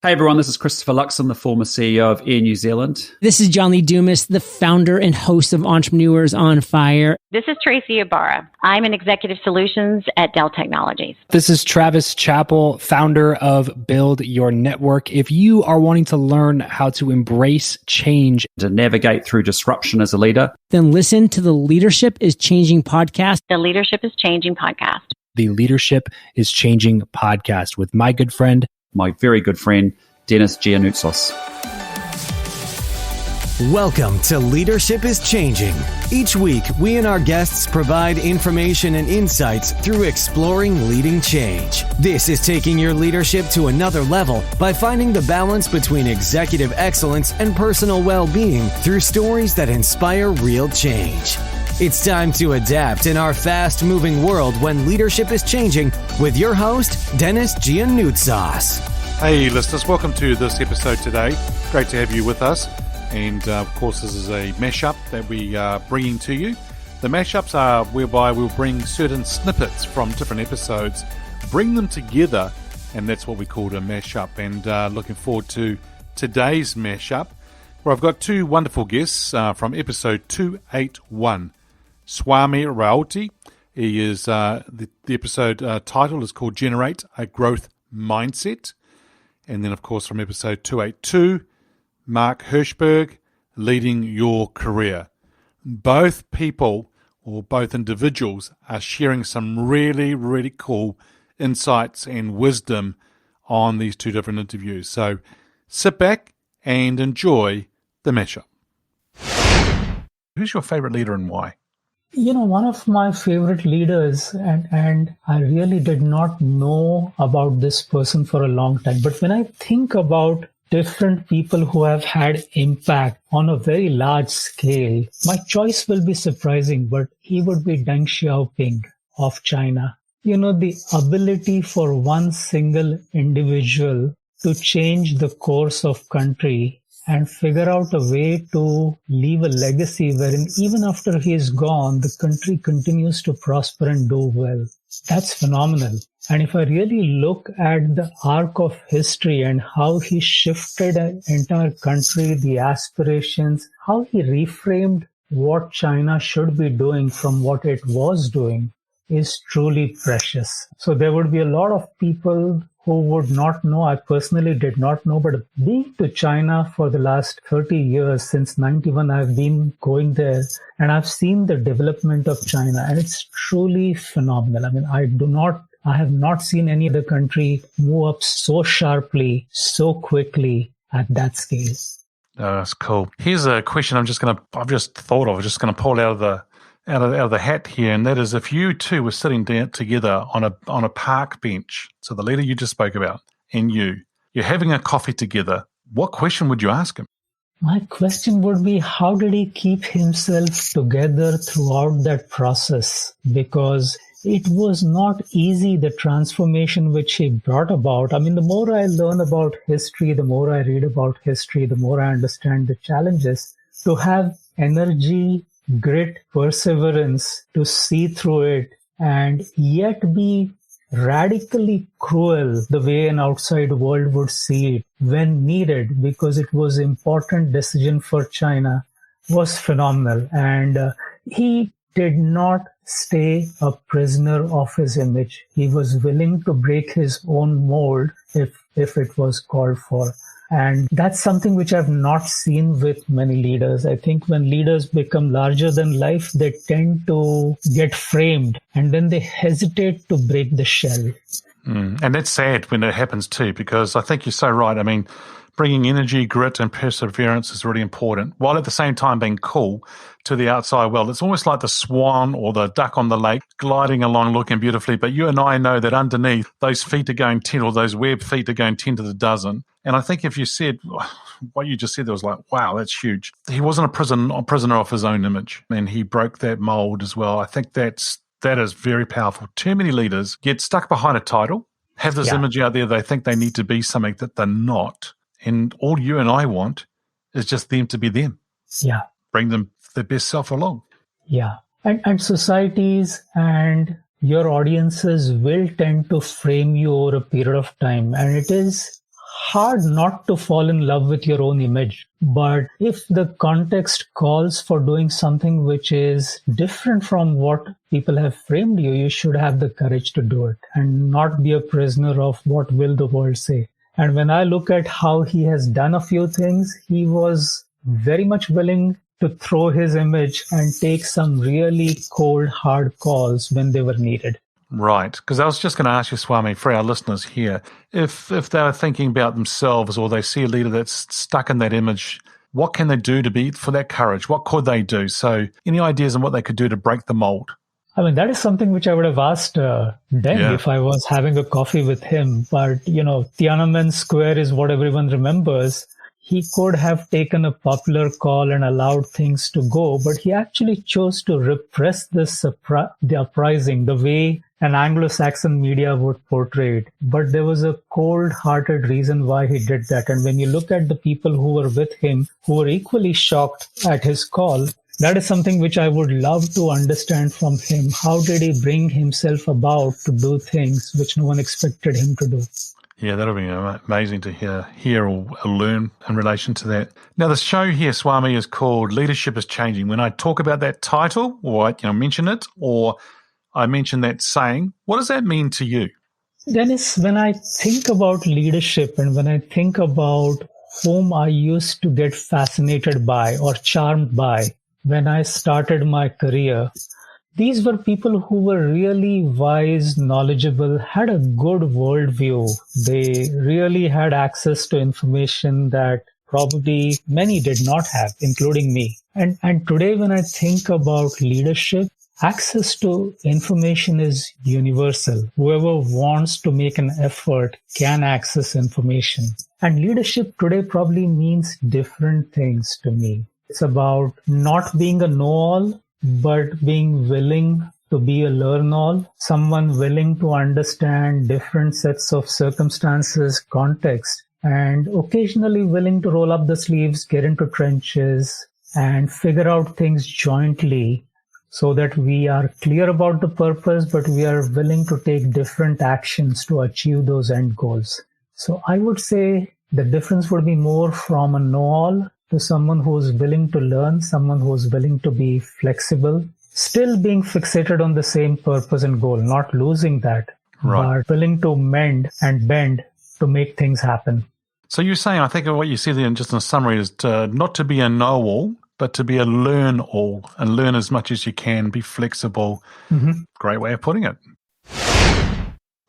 Hey everyone, this is Christopher Luxon, the former CEO of Air New Zealand. This is John Lee Dumas, the founder and host of Entrepreneurs on Fire. This is Tracy Ibarra. I'm in Executive Solutions at Dell Technologies. This is Travis Chappell, founder of Build Your Network. If you are wanting to learn how to embrace change, To navigate through disruption as a leader, then listen to the Leadership is Changing podcast. The Leadership is Changing podcast. the Leadership is Changing podcast with my good friend, my very good friend, Dennis Giannoutsos. Welcome to Leadership is Changing. Each week, we and our guests provide information and insights through exploring leading change. This is taking your leadership to another level by finding the balance between executive excellence and personal well-being through stories that inspire real change. It's time to adapt in our fast-moving world when leadership is changing with your host, Dennis Giannoutsos. Hey listeners, welcome to this episode today. Great to have you with us. And of course, this is a mashup that we are bringing to you. The mashups are whereby we'll bring certain snippets from different episodes, bring them together, and that's what we call a mashup. And looking forward to today's mashup, where I've got two wonderful guests from episode 281. Swami Raote. He is the episode title is called Generate a Growth Mindset. And then, of course, from episode 282, Mark Herschberg, Leading Your Career. Both people, or both individuals, are sharing some really, really cool insights and wisdom on these two different interviews. So sit back and enjoy the mashup. Who's your favorite leader and why? You know, one of my favorite leaders, and I really did not know about this person for a long time. But when I think about different people who have had impact on a very large scale, my choice will be surprising, but he would be Deng Xiaoping of China. You know, the ability for one single individual to change the course of country and figure out a way to leave a legacy wherein even after he is gone, the country continues to prosper and do well. That's phenomenal. And if I really look at the arc of history and how he shifted an entire country, the aspirations, how he reframed what China should be doing from what it was doing is truly precious. So there would be a lot of people who would not know. I personally did not know, but being to China for the last 30 years, since 91, I've been going there and I've seen the development of China and it's truly phenomenal. I mean, I have not seen any other country move up so sharply, so quickly at that scale. Oh, that's cool. Here's a question I've just thought of, just going to pull out of the hat here, and that is if you two were sitting down together on a park bench, so the leader you just spoke about, and you're having a coffee together, what question would you ask him? My question would be, how did he keep himself together throughout that process? Because it was not easy, the transformation which he brought about. I mean, the more I learn about history, the more I read about history, the more I understand the challenges. To have energy, grit, perseverance, to see through it, and yet be radically cruel the way an outside world would see it when needed, because it was an important decision for China, was phenomenal. And he did not stay a prisoner of his image. He was willing to break his own mold if it was called for. And that's something which I've not seen with many leaders. I think when leaders become larger than life, they tend to get framed and then they hesitate to break the shell. And that's sad when it happens too, because I think you're so right. I mean, bringing energy, grit, and perseverance is really important, while at the same time being cool to the outside world. It's almost like the swan or the duck on the lake gliding along looking beautifully, but you and I know that underneath, those feet are going 10, or those web feet are going 10 to the dozen. And I think if you said what you just said, there was like, wow, that's huge. He wasn't a prisoner of his own image, and he broke that mold as well. I think that is very powerful. Too many leaders get stuck behind a title, have this image out there, they think they need to be something that they're not. And all you and I want is just them to be them. Yeah. Bring them their best self along. Yeah. And societies and your audiences will tend to frame you over a period of time. And it is hard not to fall in love with your own image. But if the context calls for doing something which is different from what people have framed you, you should have the courage to do it and not be a prisoner of what will the world say. And when I look at how he has done a few things, he was very much willing to throw his image and take some really cold, hard calls when they were needed. Right, because I was just going to ask you, Swami, for our listeners here, if they're thinking about themselves or they see a leader that's stuck in that image, what can they do for that courage? What could they do? So any ideas on what they could do to break the mold? I mean, that is something which I would have asked Deng if I was having a coffee with him. But, Tiananmen Square is what everyone remembers. He could have taken a popular call and allowed things to go, but he actually chose to repress the uprising the way an Anglo-Saxon media would portray it. But there was a cold-hearted reason why he did that. And when you look at the people who were with him, who were equally shocked at his call, that is something which I would love to understand from him. How did he bring himself about to do things which no one expected him to do? Yeah, that'll be amazing to hear or learn in relation to that. Now, the show here, Swami, is called Leadership is Changing. When I talk about that title, or I mention it, or I mention that saying, what does that mean to you? Dennis, when I think about leadership and when I think about whom I used to get fascinated by or charmed by when I started my career, these were people who were really wise, knowledgeable, had a good worldview. They really had access to information that probably many did not have, including me. And today, when I think about leadership, access to information is universal. Whoever wants to make an effort can access information. And leadership today probably means different things to me. It's about not being a know-all, but being willing to be a learn-all, someone willing to understand different sets of circumstances, context, and occasionally willing to roll up the sleeves, get into trenches, and figure out things jointly so that we are clear about the purpose, but we are willing to take different actions to achieve those end goals. So I would say the difference would be more from a know-all to someone who is willing to learn, someone who is willing to be flexible, still being fixated on the same purpose and goal, not losing that, but willing to mend and bend to make things happen. So you're saying, I think what you said there just in a summary is not to be a know-all, but to be a learn-all and learn as much as you can, be flexible. Mm-hmm. Great way of putting it.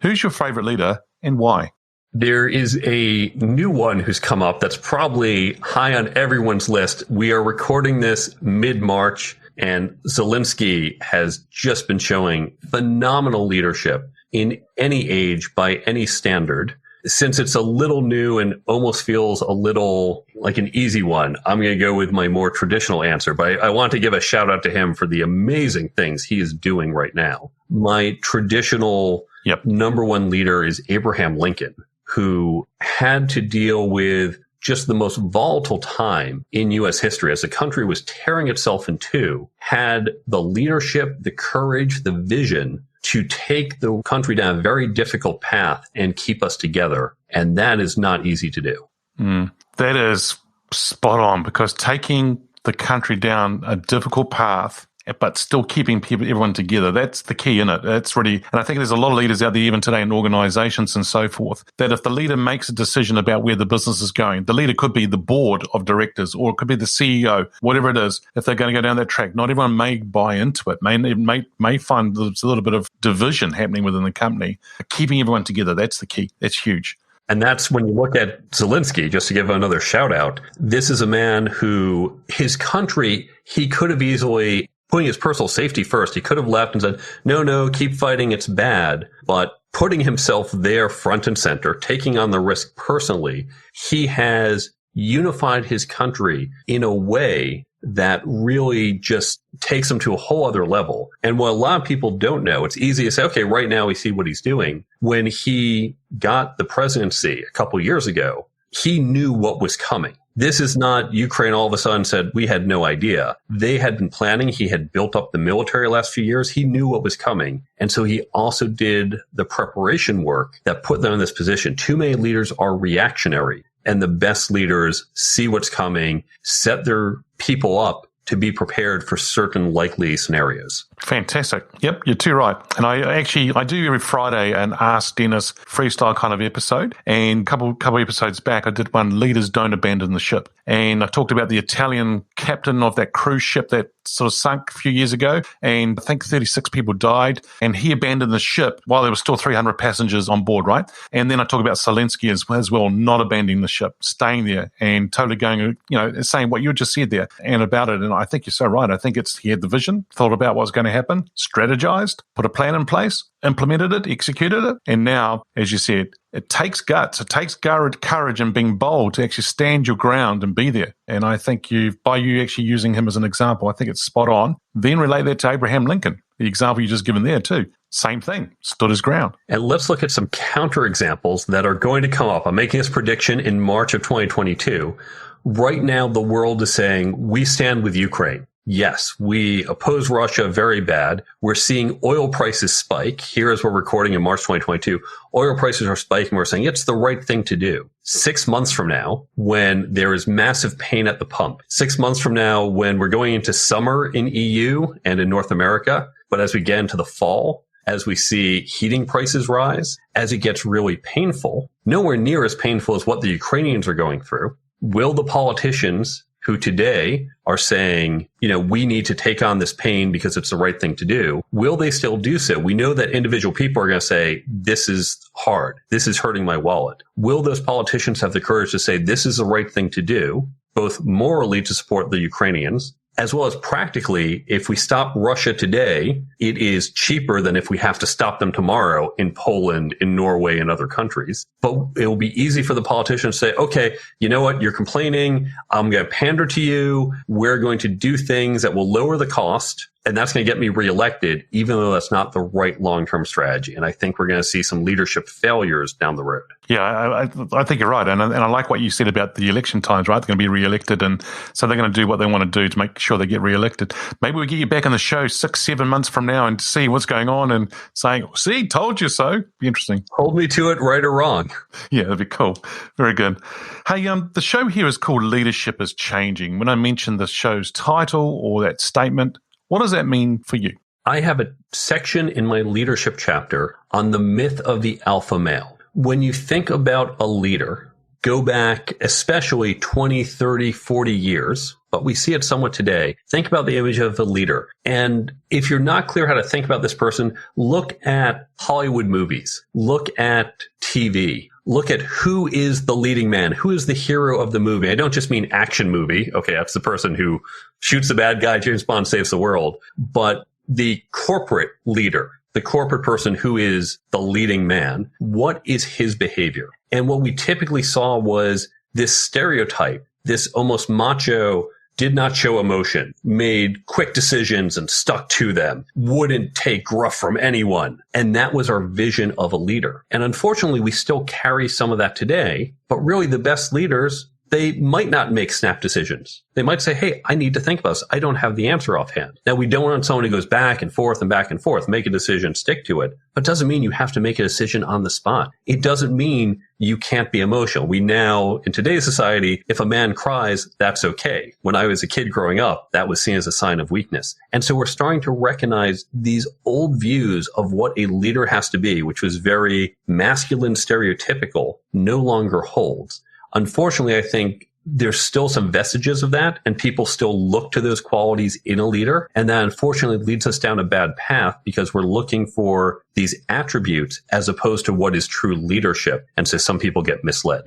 Who's your favorite leader and why? There is a new one who's come up that's probably high on everyone's list. We are recording this mid-March, and Zelenskyy has just been showing phenomenal leadership in any age by any standard. Since it's a little new and almost feels a little like an easy one, I'm going to go with my more traditional answer. But I want to give a shout out to him for the amazing things he is doing right now. My traditional number one leader is Abraham Lincoln, who had to deal with just the most volatile time in U.S. history as the country was tearing itself in two, had the leadership, the courage, the vision to take the country down a very difficult path and keep us together. And that is not easy to do. That is spot on, because taking the country down a difficult path, but still keeping everyone together, that's the key in it. That's really, and I think there's a lot of leaders out there even today in organizations and so forth, that if the leader makes a decision about where the business is going, the leader could be the board of directors or it could be the CEO, whatever it is. If they're going to go down that track, not everyone may buy into it, may find there's a little bit of division happening within the company. Keeping everyone together, that's the key. That's huge. And that's when you look at Zelenskyy, just to give another shout out, this is a man who, his country, he could have easily, putting his personal safety first, he could have left and said, no, keep fighting, it's bad. But putting himself there front and center, taking on the risk personally, he has unified his country in a way that really just takes him to a whole other level. And what a lot of people don't know, it's easy to say, okay, right now we see what he's doing. When he got the presidency a couple years ago, he knew what was coming. This is not Ukraine all of a sudden said, we had no idea. They had been planning. He had built up the military last few years. He knew what was coming. And so he also did the preparation work that put them in this position. Too many leaders are reactionary, and the best leaders see what's coming, set their people up to be prepared for certain likely scenarios. Fantastic. Yep, you're too right. And I do every Friday an Ask Dennis freestyle kind of episode. And a couple episodes back, I did one, Leaders Don't Abandon the Ship. And I talked about the Italian captain of that cruise ship that sort of sunk a few years ago. And I think 36 people died. And he abandoned the ship while there were still 300 passengers on board, right? And then I talk about Zelenskyy as well, not abandoning the ship, staying there and totally going, saying what you just said there and about it. And I think you're so right. I think he had the vision, thought about what was going to happen, strategized, put a plan in place, implemented it, executed it. And now, as you said, it takes guts. It takes courage and being bold to actually stand your ground and be there. And I think by you actually using him as an example, I think it's spot on. Then relate that to Abraham Lincoln, the example you just given there too. Same thing, stood his ground. And let's look at some counter examples that are going to come up. I'm making this prediction in March of 2022. Right now, the world is saying, we stand with Ukraine. Yes, we oppose Russia very bad. We're seeing oil prices spike. Here as we're recording in March 2022, oil prices are spiking. We're saying it's the right thing to do. 6 months from now, when there is massive pain at the pump, 6 months from now, when we're going into summer in EU and in North America, but as we get into the fall, as we see heating prices rise, as it gets really painful, nowhere near as painful as what the Ukrainians are going through, will the politicians who today are saying, we need to take on this pain because it's the right thing to do, will they still do so? We know that individual people are going to say, this is hard. This is hurting my wallet. Will those politicians have the courage to say, this is the right thing to do, both morally to support the Ukrainians, as well as practically, if we stop Russia today, it is cheaper than if we have to stop them tomorrow in Poland, in Norway, and other countries. But it will be easy for the politicians to say, okay, you know what? You're complaining. I'm going to pander to you. We're going to do things that will lower the cost. And that's going to get me reelected, even though that's not the right long-term strategy. And I think we're going to see some leadership failures down the road. Yeah, I think you're right. And I like what you said about the election times, right? They're going to be reelected. And so they're going to do what they want to do to make sure they get reelected. Maybe we get you back on the show 6-7 months from now and see what's going on and saying, see, told you so. Be interesting. Hold me to it, right or wrong. Yeah, that'd be cool. Very good. Hey, the show here is called Leadership is Changing. When I mentioned the show's title or that statement, what does that mean for you? I have a section in my leadership chapter on the myth of the alpha male. When you think about a leader, go back especially 20, 30, 40 years, but we see it somewhat today. Think about the image of a leader. And if you're not clear how to think about this person, look at Hollywood movies, look at TV. Look at who is the leading man, who is the hero of the movie. I don't just mean action movie. Okay, that's the person who shoots the bad guy, James Bond saves the world. But the corporate leader, the corporate person who is the leading man, what is his behavior? And what we typically saw was this stereotype, this almost macho, did not show emotion, made quick decisions and stuck to them, wouldn't take gruff from anyone. And that was our vision of a leader. And unfortunately, we still carry some of that today. But really, the best leaders, they might not make snap decisions. They might say, hey, I need to think about this. I don't have the answer offhand. Now, we don't want someone who goes back and forth, make a decision, stick to it. But it doesn't mean you have to make a decision on the spot. It doesn't mean you can't be emotional. We now, in today's society, if a man cries, that's okay. When I was a kid growing up, that was seen as a sign of weakness. And so we're starting to recognize these old views of what a leader has to be, which was very masculine, stereotypical, no longer holds. Unfortunately, I think there's still some vestiges of that, and people still look to those qualities in a leader. And that unfortunately leads us down a bad path because we're looking for these attributes as opposed to what is true leadership. And so some people get misled.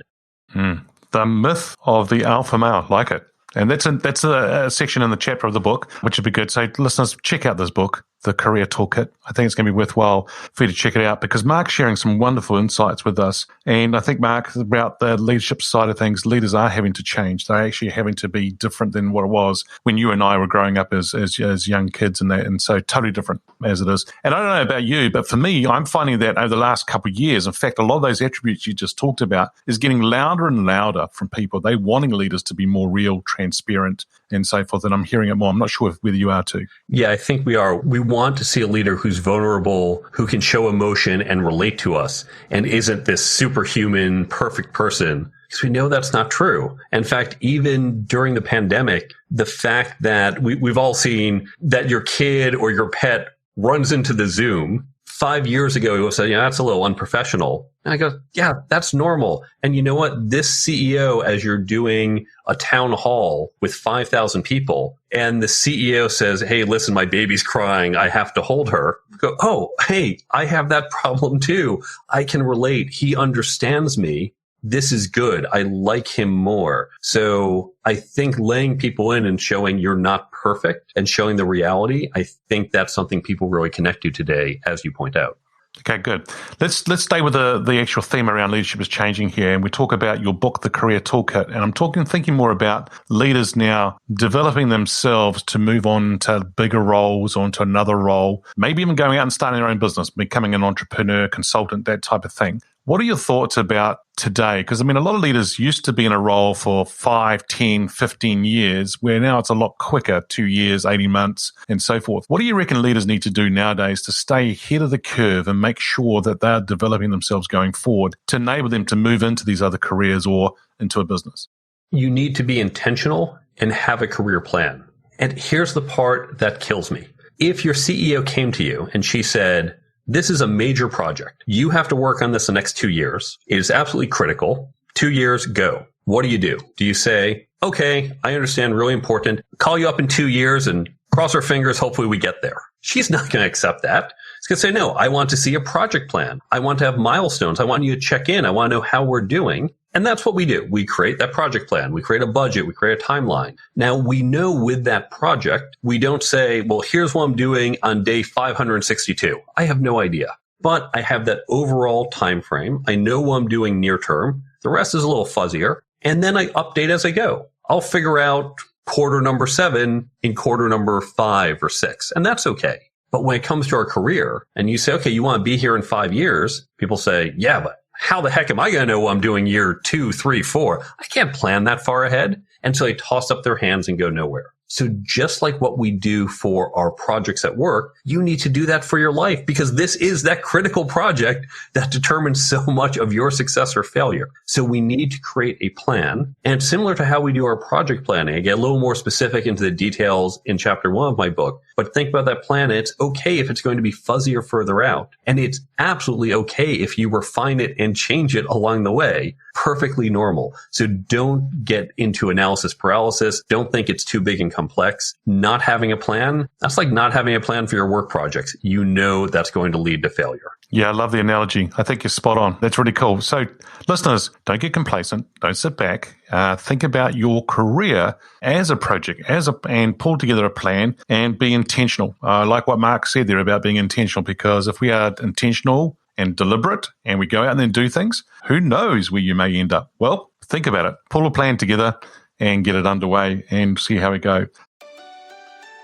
The myth of the alpha male, like it. And that's a section in the chapter of the book, which would be good. So listeners, check out this book. the Career Toolkit. I think it's going to be worthwhile for you to check it out because Mark's sharing some wonderful insights with us. And I think, Mark, about the leadership side of things, leaders are having to change. They're actually having to be different than what it was when you and I were growing up as young kids and that, and so totally different as it is. And I don't know about you, but for me, I'm finding that over the last couple of years, in fact, a lot of those attributes you just talked about is getting louder and louder from people. They wanting leaders to be more real, transparent, and so forth. And I'm hearing it more. I'm not sure whether you are too. Yeah, I think we are. We want to see a leader who's vulnerable, who can show emotion and relate to us, and isn't this superhuman, perfect person. Because we know that's not true. In fact, even during the pandemic, the fact that we've all seen that your kid or your pet runs into the Zoom. 5 years ago, he would say, that's a little unprofessional. And I go, yeah, that's normal. And you know what? This CEO, as you're doing a town hall with 5,000 people, and the CEO says, hey, listen, my baby's crying. I have to hold her. Go, oh, hey, I have that problem too. I can relate. He understands me. This is good. I like him more. So I think laying people in and showing you're not perfect and showing the reality, I think that's something people really connect to today, as you point out. Okay, good. Let's stay with the actual theme around leadership is changing here, and we talk about your book, The Career Toolkit. And I'm thinking more about leaders now developing themselves to move on to bigger roles or into another role, maybe even going out and starting their own business, becoming an entrepreneur, consultant, that type of thing. What are your thoughts about today? Because, I mean, a lot of leaders used to be in a role for 5, 10, 15 years, where now it's a lot quicker, 2 years, 18 months, and so forth. What do you reckon leaders need to do nowadays to stay ahead of the curve and make sure that they're developing themselves going forward to enable them to move into these other careers or into a business? You need to be intentional and have a career plan. And here's the part that kills me. If your CEO came to you and she said, this is a major project. You have to work on this the next 2 years. It is absolutely critical. 2 years, go. What do? Do you say, okay, I understand, really important. Call you up in 2 years and cross our fingers. Hopefully we get there. She's not going to accept that. She's going to say, no, I want to see a project plan. I want to have milestones. I want you to check in. I want to know how we're doing. And that's what we do. We create that project plan. We create a budget. We create a timeline. Now, we know with that project, we don't say, well, here's what I'm doing on day 562. I have no idea. But I have that overall time frame. I know what I'm doing near term. The rest is a little fuzzier. And then I update as I go. I'll figure out quarter number 7 in quarter number 5 or 6. And that's okay. But when it comes to our career and you say, okay, you want to be here in 5 years, people say, yeah, but how the heck am I going to know what I'm doing year 2, 3, 4? I can't plan that far ahead. And so they toss up their hands and go nowhere. So just like what we do for our projects at work, you need to do that for your life because this is that critical project that determines so much of your success or failure. So we need to create a plan. And similar to how we do our project planning, I get a little more specific into the details in chapter 1 of my book. But think about that plan. It's okay if it's going to be fuzzy or further out. And it's absolutely okay if you refine it and change it along the way. Perfectly normal. So don't get into analysis paralysis. Don't think it's too big and complex. Not having a plan, that's like not having a plan for your work projects. You know that's going to lead to failure. Yeah, I love the analogy. I think you're spot on. That's really cool. So listeners, don't get complacent. Don't sit back. Think about your career as a project, and pull together a plan and be intentional. I like what Mark said there about being intentional, because if we are intentional and deliberate and we go out and then do things, who knows where you may end up? Well, think about it. Pull a plan together and get it underway and see how we go.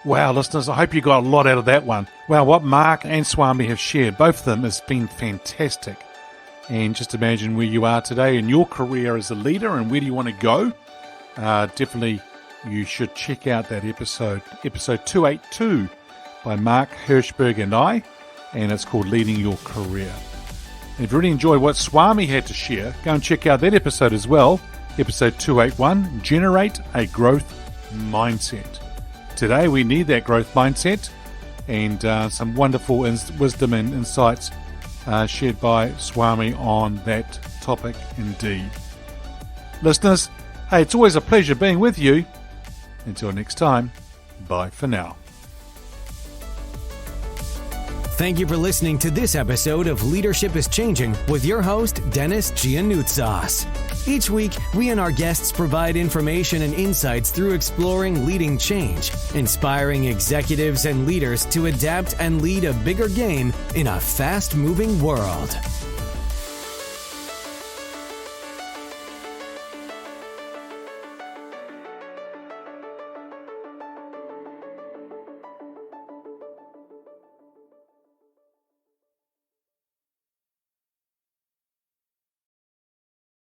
Wow, listeners, I hope you got a lot out of that one. Wow, what Mark and Swami have shared, both of them, has been fantastic. And just imagine where you are today in your career as a leader and where do you want to go. Definitely, you should check out that episode 282 by Mark Herschberg and I, and it's called Leading Your Career. And if you really enjoyed what Swami had to share, go and check out that episode as well, episode 281, Generate a Growth Mindset. Today we need that growth mindset, and some wonderful wisdom and insights shared by Swami on that topic indeed. Listeners, hey, it's always a pleasure being with you. Until next time, bye for now. Thank you for listening to this episode of Leadership is Changing with your host, Dennis Giannoutsas. Each week, we and our guests provide information and insights through exploring leading change, inspiring executives and leaders to adapt and lead a bigger game in a fast-moving world.